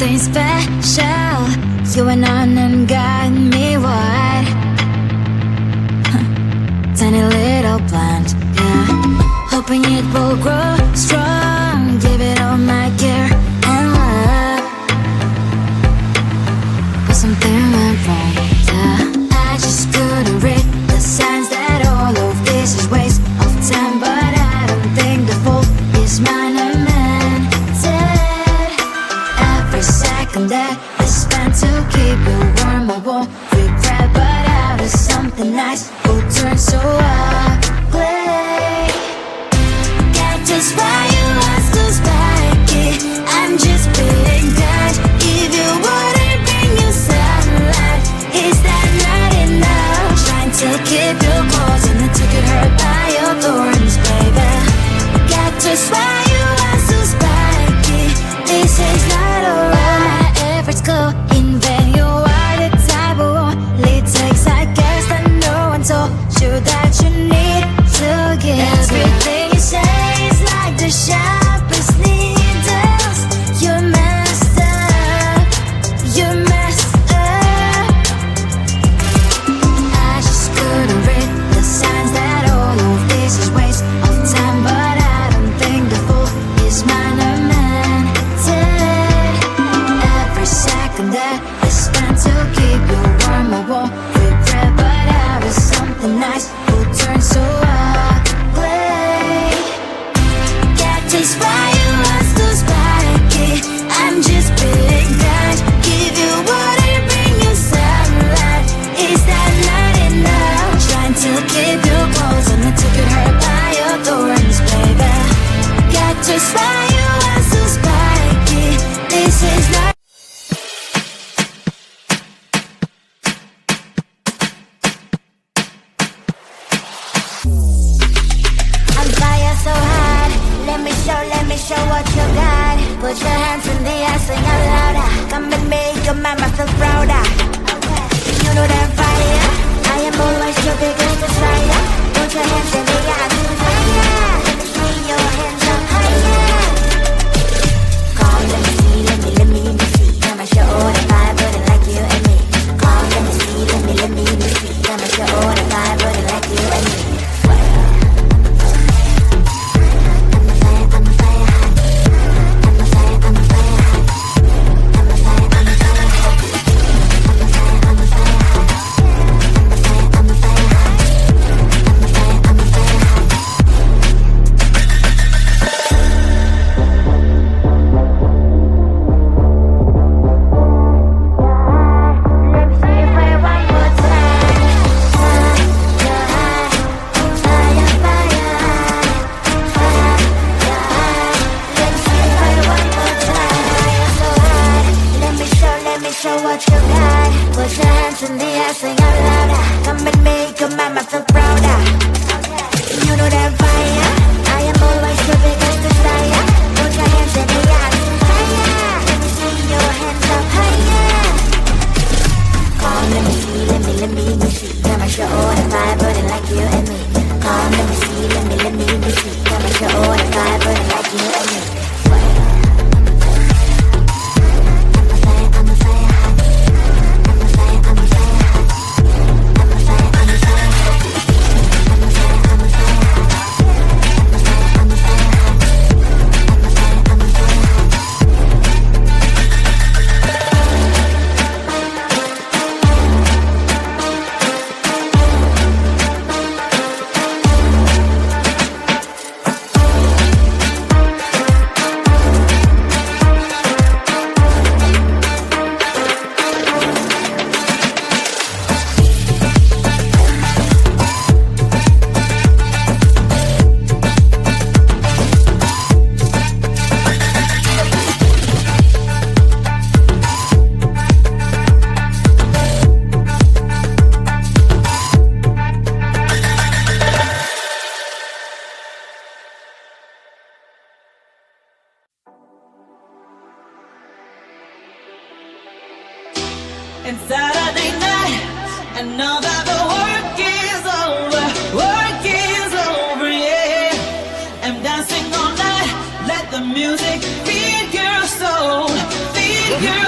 something special. You went on and got me wide. Tiny little plant, yeah. Hoping it will grow strong. Give it all my care and love. But something went wrong, yeah. I just couldn't read the signs that all of this is waste of time. But I don't think the fault is mine. I'm mented. Every second that I spent to keep you warm, I won't regret. But out of something nice will turn so ugly. Can't just why you are so spiky. I'm just being kind. If you wouldn't bring you sunlight, is that not enough? Trying to keep you close and I took it hurt by your thorns, baby. Can't just why you are so spiky. This is not alright. Efforts go in vain. You are the type who only takes, I guess that no one told you that you need to give. Everything you say is like the sharpest needles. You messed up. You messed up. I just couldn't read the signs that all of this is waste of time. But I don't think the fault is mine. I'm mented. Every second that I spent to keep you warm, I won't regret. But out of something nice will turn so ugly. Can't just why you are so spiky. I'm just being kind. Give you water, bring you sunlight. Is that not enough? Trying to keep you close and I took it hurt by your thorns, baby. Can't just why you are so spiky. This is not. On fire so hard. Let me show what you got. Put your hands in the air, sing out louder. Come and make your mama feel prouder. You know that fire. I am always your biggest desire. Put your hands in the air, do fire. Let me see your hands up higher. Come, let me see, let me see. I'ma show all the fire, burning like you and me. Come, let me see, let me see. I'ma show all the fire, burning like you and me. Show what you got. Put your hands in the air, sing out louder. Come and make your mama feel prouder. You know that fire. I am always your biggest desire. Put your hands in the air, fire. Let me see your hands up higher. Come, let me see, let me see. I'ma show all the fire burning like you and me. Come, let me see, let me see. I'ma show all the fire burning like you and me. It's Saturday night, and now that the work is over, yeah. I'm dancing all night, let the music feed your soul, feed your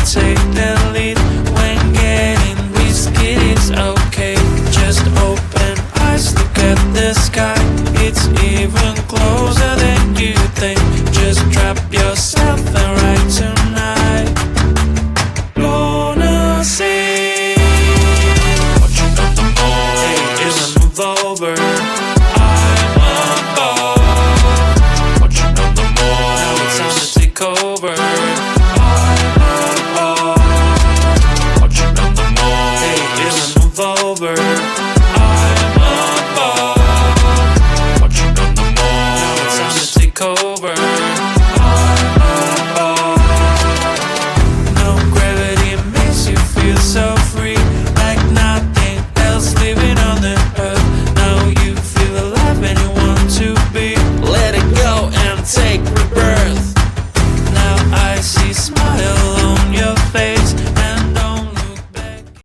take them